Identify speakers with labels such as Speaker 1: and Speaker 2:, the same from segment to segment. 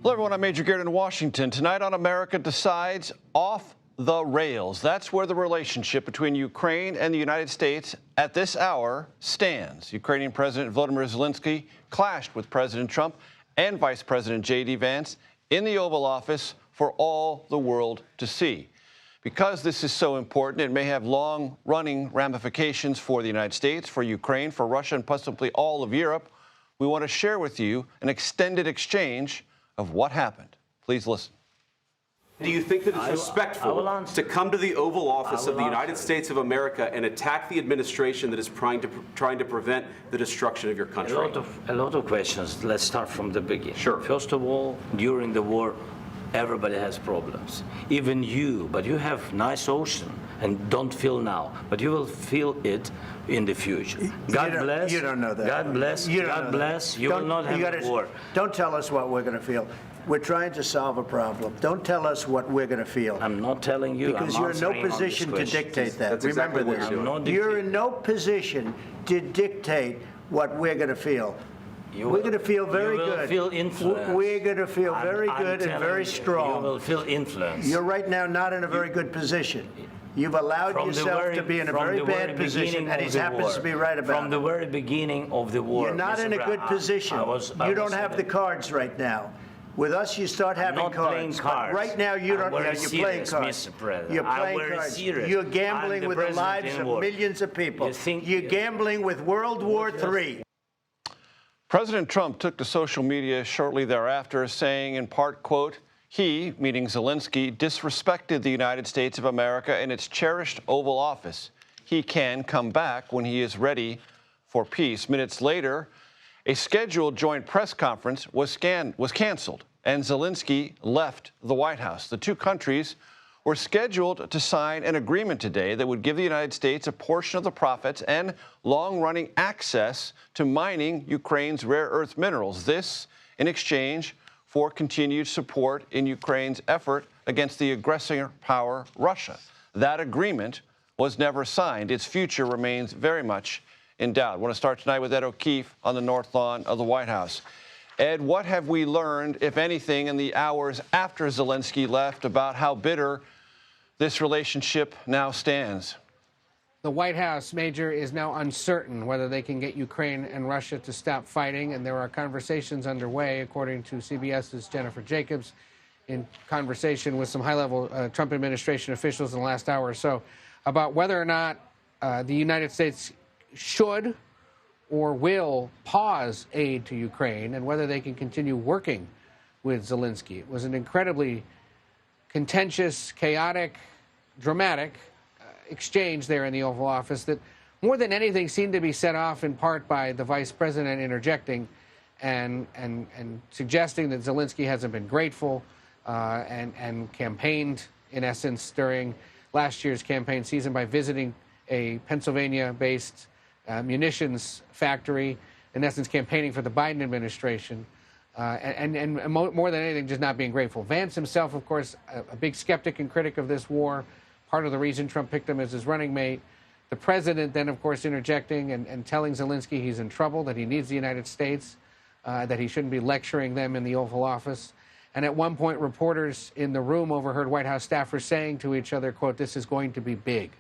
Speaker 1: Hello, everyone. I'm Major Garrett in Washington. Tonight on America Decides, off the rails. That's where the relationship between Ukraine and the United States at this hour stands. Ukrainian President Volodymyr Zelenskyy clashed with President Trump and Vice President J.D. Vance in the Oval Office for all the world to see. Because this is so important, it may have long-running ramifications for the United States, for Ukraine, for Russia, and possibly all of Europe. We want to share with you an extended exchange of what happened. Please listen.
Speaker 2: Do you think that it's respectful to come to the Oval Office of the United States of America and attack the administration that is trying to prevent the destruction of your country?
Speaker 3: A lot of questions. Let's start from the beginning.
Speaker 2: Sure.
Speaker 3: First of all, during the war, everybody has problems. Even you, but you have nice ocean and don't feel now, but you will feel it in the future. God bless.
Speaker 4: You don't know that.
Speaker 3: God bless. God bless. You will not have a war.
Speaker 4: Don't tell us what we're going to feel. We're trying to solve a problem. Don't tell us what we're going to feel.
Speaker 3: I'm not telling you.
Speaker 4: Because you're in no position to dictate that.
Speaker 2: That's exactly
Speaker 4: Remember
Speaker 2: what
Speaker 4: this. You're in no position to dictate what we're going to feel. We're going to feel very good.
Speaker 3: You will feel influence.
Speaker 4: We're going to feel very good and very strong.
Speaker 3: You will feel influence.
Speaker 4: You're right now not in a very good position. You've allowed yourself to be in a very bad position, and he happens to be right about it.
Speaker 3: From the very beginning of the war.
Speaker 4: You're not in a good position. You don't have the cards right now. With us, you start having cards. But right now, you don't. You're playing cards. You're playing cards. You're gambling with the lives of millions of people. You're gambling with World War III.
Speaker 1: President Trump took to social media shortly thereafter, saying in part, quote, he, meaning Zelenskyy, disrespected the United States of America and its cherished Oval Office. He can come back when he is ready for peace. Minutes later, a scheduled joint press conference was canceled, and Zelenskyy left the White House. The two countries were scheduled to sign an agreement today that would give the United States a portion of the profits and long-running access to mining Ukraine's rare earth minerals. This in exchange for continued support in Ukraine's effort against the aggressor power, Russia. That agreement was never signed. Its future remains very much in doubt. I want to start tonight with Ed O'Keefe on the North Lawn of the White House. Ed, what have we learned, if anything, in the hours after Zelenskyy left about how bitter this relationship now stands?
Speaker 5: The White House, Major, is now uncertain whether they can get Ukraine and Russia to stop fighting, and there are conversations underway, according to CBS's Jennifer Jacobs, in conversation with some high-level Trump administration officials in the last hour or so, about whether or not the United States should or will pause aid to Ukraine and whether they can continue working with Zelenskyy. It was an incredibly contentious, chaotic, dramatic exchange there in the Oval Office that more than anything seemed to be set off in part by the vice president interjecting and suggesting that Zelenskyy hasn't been grateful and campaigned, in essence, during last year's campaign season by visiting a Pennsylvania-based munitions factory, in essence campaigning for the Biden administration, and more than anything, just not being grateful. Vance himself, of course, a big skeptic and critic of this war, part of the reason Trump picked him as his running mate. The president then, of course, interjecting and telling Zelenskyy he's in trouble, that he needs the United States, that he shouldn't be lecturing them in the Oval Office. And at one point, reporters in the room overheard White House staffers saying to each other, quote, this is going to be big,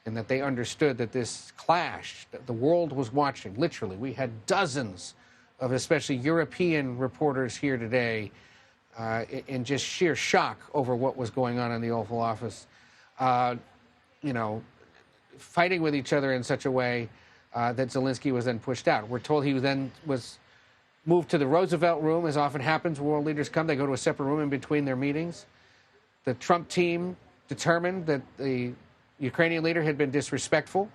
Speaker 5: and that they understood that this clash, that the world was watching, literally. We had dozens of especially European reporters here today in just sheer shock over what was going on in the Oval Office, fighting with each other in such a way that Zelenskyy was then pushed out. We're told he then was moved to the Roosevelt room, as often happens when world leaders come. They go to a separate room in between their meetings. The Trump team determined that the Ukrainian leader had been disrespectful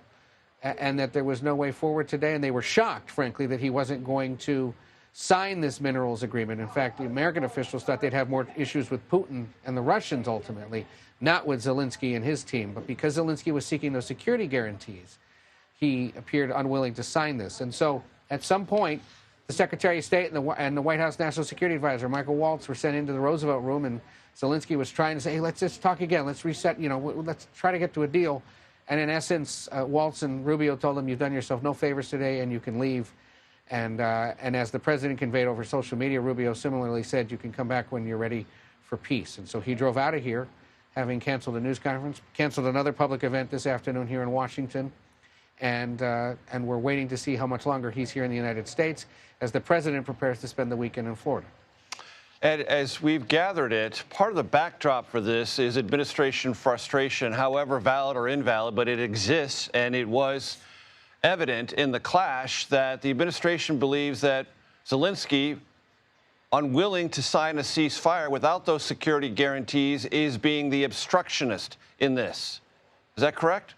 Speaker 5: and that there was no way forward today. And they were shocked, frankly, that he wasn't going to sign this minerals agreement. In fact, the American officials thought they'd have more issues with Putin and the Russians ultimately, not with Zelenskyy and his team. But because Zelenskyy was seeking those security guarantees, he appeared unwilling to sign this. And so at some point, the Secretary of State and the White House National Security Advisor, Michael Waltz, were sent into the Roosevelt room, and Zelenskyy was trying to say, hey, let's just talk again. Let's reset, let's try to get to a deal. And in essence, Waltz and Rubio told him, you've done yourself no favors today and you can leave. And as the president conveyed over social media, Rubio similarly said, you can come back when you're ready for peace. And so he drove out of here, having canceled a news conference, canceled another public event this afternoon here in Washington. And we're waiting to see how much longer he's here in the United States as the president prepares to spend the weekend in Florida.
Speaker 1: And as we've gathered it, part of the backdrop for this is administration frustration, however valid or invalid, but it exists, and it was evident in the clash that the administration believes that Zelenskyy, unwilling to sign a ceasefire without those security guarantees, is being the obstructionist in this. Is that correct?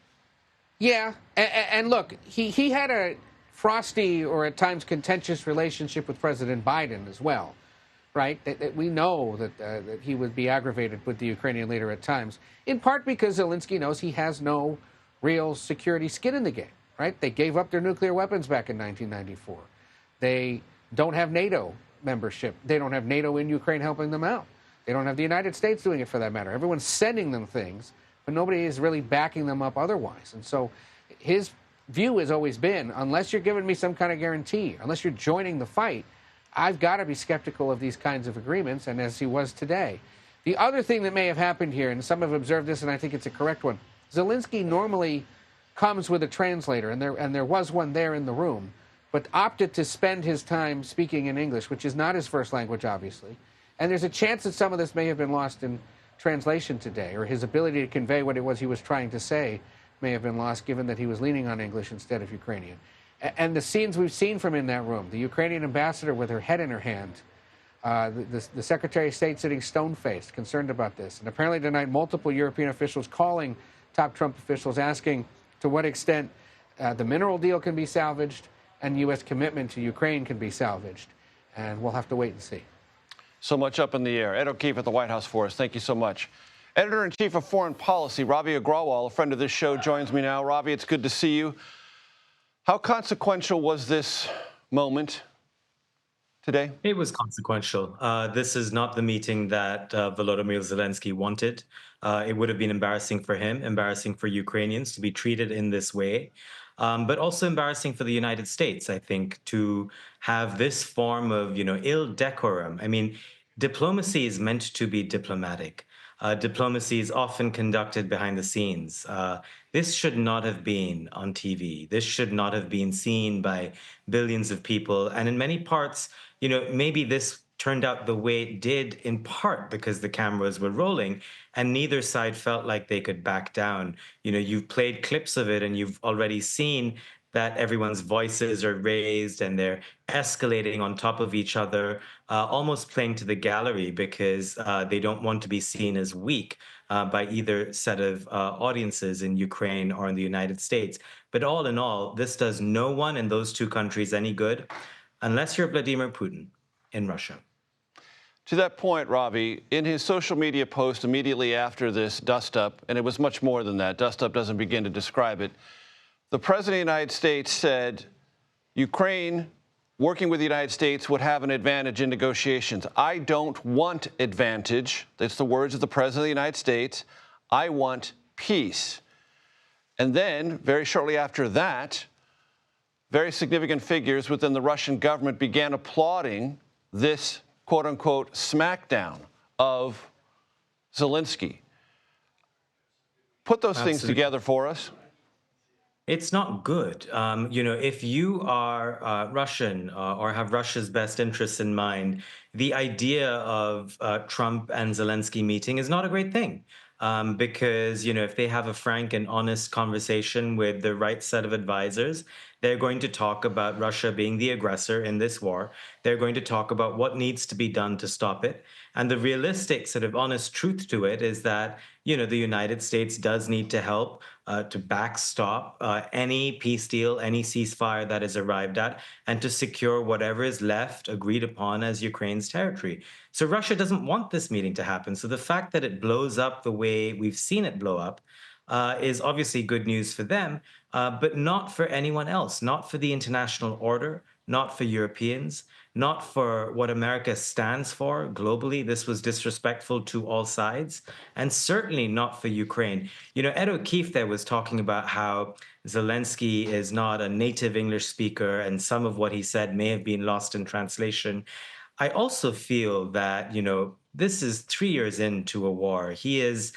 Speaker 5: Yeah, and look, he had a frosty or at times contentious relationship with President Biden as well, right? That we know that he would be aggravated with the Ukrainian leader at times, in part because Zelenskyy knows he has no real security skin in the game, right? They gave up their nuclear weapons back in 1994. They don't have NATO membership. They don't have NATO in Ukraine helping them out. They don't have the United States doing it for that matter. Everyone's sending them things, but nobody is really backing them up otherwise. And so his view has always been, unless you're giving me some kind of guarantee, unless you're joining the fight, I've got to be skeptical of these kinds of agreements, and as he was today. The other thing that may have happened here, and some have observed this, and I think it's a correct one, Zelenskyy normally comes with a translator, and there was one there in the room, but opted to spend his time speaking in English, which is not his first language, obviously. And there's a chance that some of this may have been lost in translation today, or his ability to convey what it was he was trying to say may have been lost, given that he was leaning on English instead of Ukrainian. And the scenes we've seen from in that room, the Ukrainian ambassador with her head in her hand, the Secretary of State sitting stone-faced, concerned about this. And apparently tonight, multiple European officials calling top Trump officials, asking to what extent the mineral deal can be salvaged and U.S. commitment to Ukraine can be salvaged. And we'll have to wait and see.
Speaker 1: So much up in the air. Ed O'Keefe at the White House for us. Thank you so much. Editor-in-Chief of Foreign Policy, Ravi Agrawal, a friend of this show, joins me now. Ravi, it's good to see you. How consequential was this moment today?
Speaker 6: It was consequential. This is not the meeting that Volodymyr Zelenskyy wanted. It would have been embarrassing for him, embarrassing for Ukrainians to be treated in this way, but also embarrassing for the United States, I think, to have this form of, ill decorum. I mean, diplomacy is meant to be diplomatic. Diplomacy is often conducted behind the scenes. This should not have been on TV. This should not have been seen by billions of people. And in many parts, maybe this turned out the way it did in part because the cameras were rolling and neither side felt like they could back down. You've played clips of it and you've already seen that everyone's voices are raised and they're escalating on top of each other, almost playing to the gallery because they don't want to be seen as weak by either set of audiences in Ukraine or in the United States. But all in all, this does no one in those two countries any good unless you're Vladimir Putin in Russia.
Speaker 1: To that point, Ravi, in his social media post immediately after this dust-up, and it was much more than that, dust-up doesn't begin to describe it, the President of the United States said Ukraine, working with the United States, would have an advantage in negotiations. I don't want advantage. That's the words of the President of the United States. I want peace. And then, very shortly after that, very significant figures within the Russian government began applauding this quote-unquote smackdown of Zelenskyy. Put those things together for us.
Speaker 6: It's not good. If you are Russian or have Russia's best interests in mind, the idea of Trump and Zelenskyy meeting is not a great thing. Because, if they have a frank and honest conversation with the right set of advisors, they're going to talk about Russia being the aggressor in this war. They're going to talk about what needs to be done to stop it. And the realistic sort of honest truth to it is that, the United States does need to help to backstop any peace deal, any ceasefire that is arrived at, and to secure whatever is left agreed upon as Ukraine's territory. So Russia doesn't want this meeting to happen. So the fact that it blows up the way we've seen it blow up is obviously good news for them, but not for anyone else, not for the international order, not for Europeans, not for what America stands for globally. This was disrespectful to all sides, and certainly not for Ukraine. Ed O'Keefe there was talking about how Zelensky is not a native English speaker, and some of what he said may have been lost in translation. I also feel that, this is 3 years into a war. He is,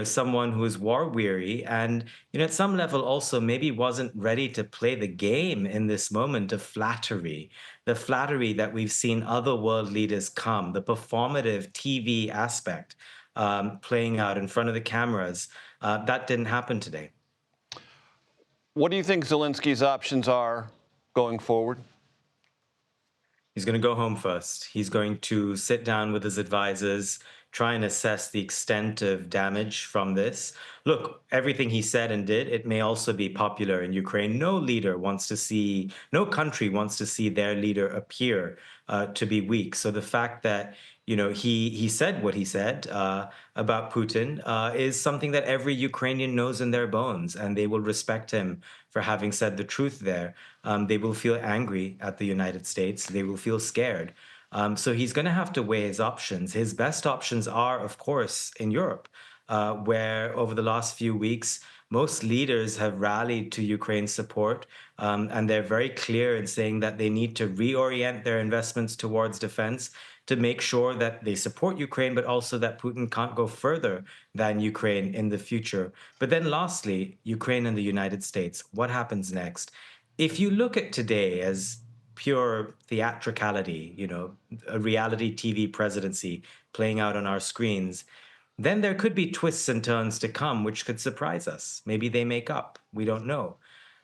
Speaker 6: someone who is war weary and, at some level also maybe wasn't ready to play the game in this moment of flattery, the flattery that we've seen other world leaders come, the performative TV aspect playing out in front of the cameras. That didn't happen today.
Speaker 1: What do you think Zelensky's options are going forward?
Speaker 6: He's going to go home first. He's going to sit down with his advisors, try and assess the extent of damage from this. Look, everything he said and did, it may also be popular in Ukraine. No country wants to see their leader appear to be weak. So the fact that, he said what he said about Putin is something that every Ukrainian knows in their bones, and they will respect him for having said the truth there. They will feel angry at the United States. They will feel scared. So he's going to have to weigh his options. His best options are, of course, in Europe, where over the last few weeks, most leaders have rallied to Ukraine's support, and they're very clear in saying that they need to reorient their investments towards defense to make sure that they support Ukraine, but also that Putin can't go further than Ukraine in the future. But then lastly, Ukraine and the United States, what happens next? If you look at today as pure theatricality, a reality TV presidency playing out on our screens, then there could be twists and turns to come which could surprise us. Maybe they make up. We don't know.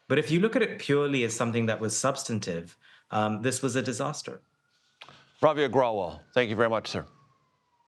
Speaker 6: But if you look at it purely as something that was substantive, this was a disaster.
Speaker 1: Ravi Agrawal, thank you very much, sir.